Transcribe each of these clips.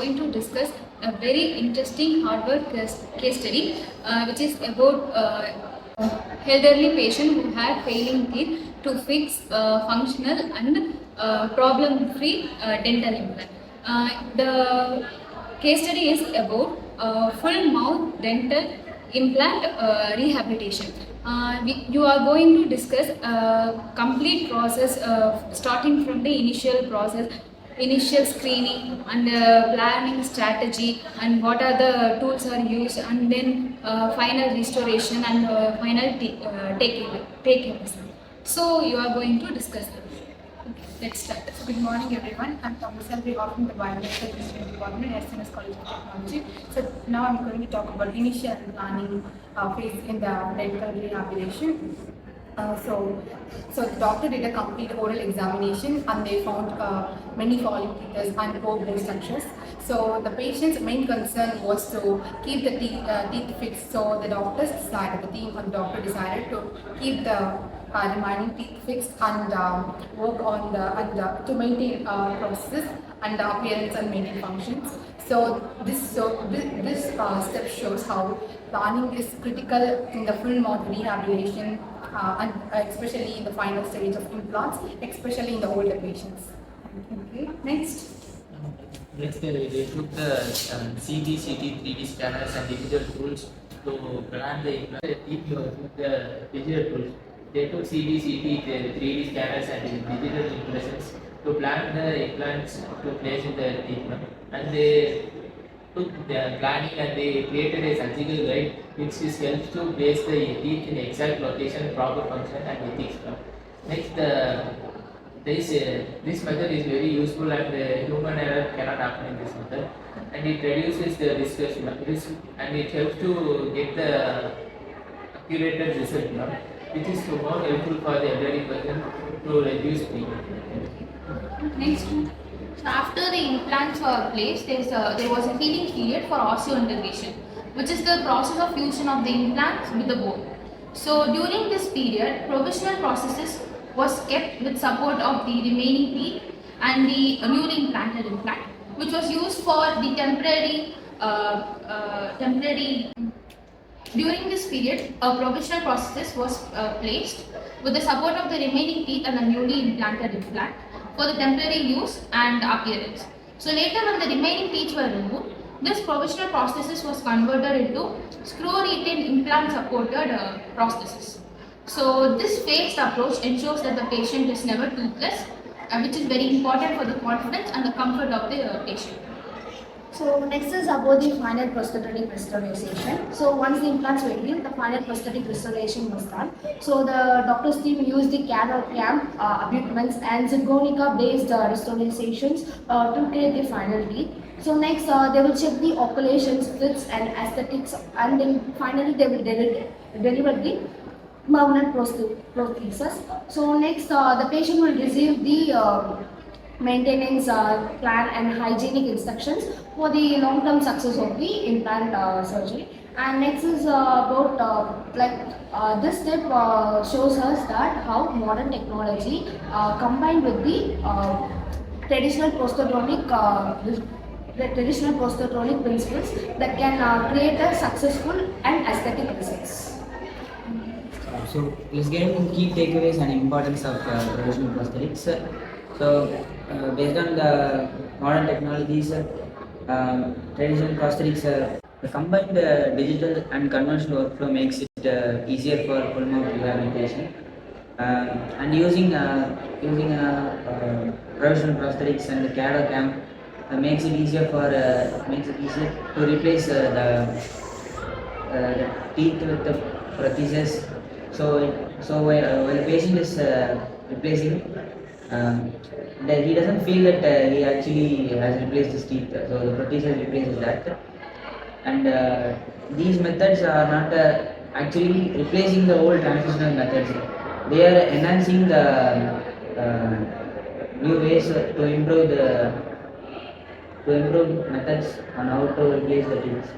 going to discuss a very interesting hardware case study, which is about elderly patient who had failing teeth to fix functional and problem-free dental implant. The case study is about full mouth dental implant rehabilitation. You are going to discuss complete process starting from the initial process, initial screening and planning strategy, and what are the tools are used, and then final restoration and taking. So you are going to discuss that. Let's start. Good morning, everyone. I'm Thomas from the Biomedical Department at SNS College of Technology. So now I'm going to talk about initial planning phase in the dental rehabilitation. So the doctor did a complete oral examination and they found many falling teeth and poor bone structures. So the patient's main concern was to keep the teeth fixed. So the team and the doctor decided to keep the remaining teeth fixed and work on to maintain processes and appearance and maintain functions. So this step shows how planning is critical in the full mouth rehabilitation and especially in the final stage of implants, especially in the older patients. Okay, next. Next, they took the CT, 3D scanners and digital tools to plan the implant. The digital tools. They took CT, the 3D scanners and digital impressions to plan the implants to place in the teeth. And they took the planning and they created a surgical guide which helps to place the teeth in exact location, proper function and ethics. Next, this method is very useful and human error cannot happen in this method, and it reduces the risk and it helps to get the accurate result, which is more helpful for the elderly person to reduce pain. Next. So after the implants were placed, there was a healing period for osseointegration, which is the process of fusion of the implants with the bone. So during this period, provisional prosthesis was kept with support of the remaining teeth and the newly implanted implant, which was used for the temporary. During this period, a provisional prosthesis was placed with the support of the remaining teeth and the newly implanted implant for the temporary use and appearance. So later, when the remaining teeth were removed, this provisional prosthesis was converted into screw-retained implant-supported prosthesis. So this phased approach ensures that the patient is never toothless, which is very important for the confidence and the comfort of the patient. So next is about the final prosthetic restoration. So once the implants were healed, the final prosthetic restoration was done. So the doctor's team used the cam abutments and zirconica-based restorations to create the final teeth. So next, they will check the occlusions, fits, and aesthetics, and then finally they will deliver the permanent prosthesis. So next, the patient will receive the maintenance plan and hygienic instructions for the long-term success of the implant surgery. And next is about this step shows us that how modern technology combined with the traditional prosthodontic principles that can create a successful and aesthetic results. So let's get into key takeaways and importance of traditional prosthetics. So based on the modern technologies, traditional prosthetics, the combined digital and conventional workflow makes it easier for full mouth rehabilitation. And using traditional prosthetics and the CAD or CAM makes it easier to replace the teeth with the prosthesis. So when the patient is replacing, that he doesn't feel that he actually has replaced his teeth. So the prosthesis replaces that, and these methods are not actually replacing the old transitional methods. They are enhancing the new ways to improve methods on how to replace the teeth.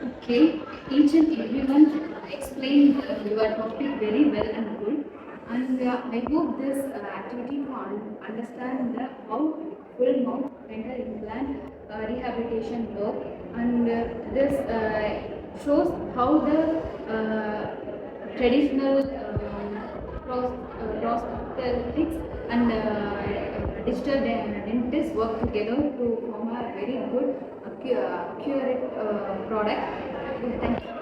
Okay, each and everyone explained your topic very well and good. And I hope this activity to understand how full mouth dental rehabilitation work, and this shows how the traditional prosthetics and digital dentists work together to form a very good accurate product. Thank you.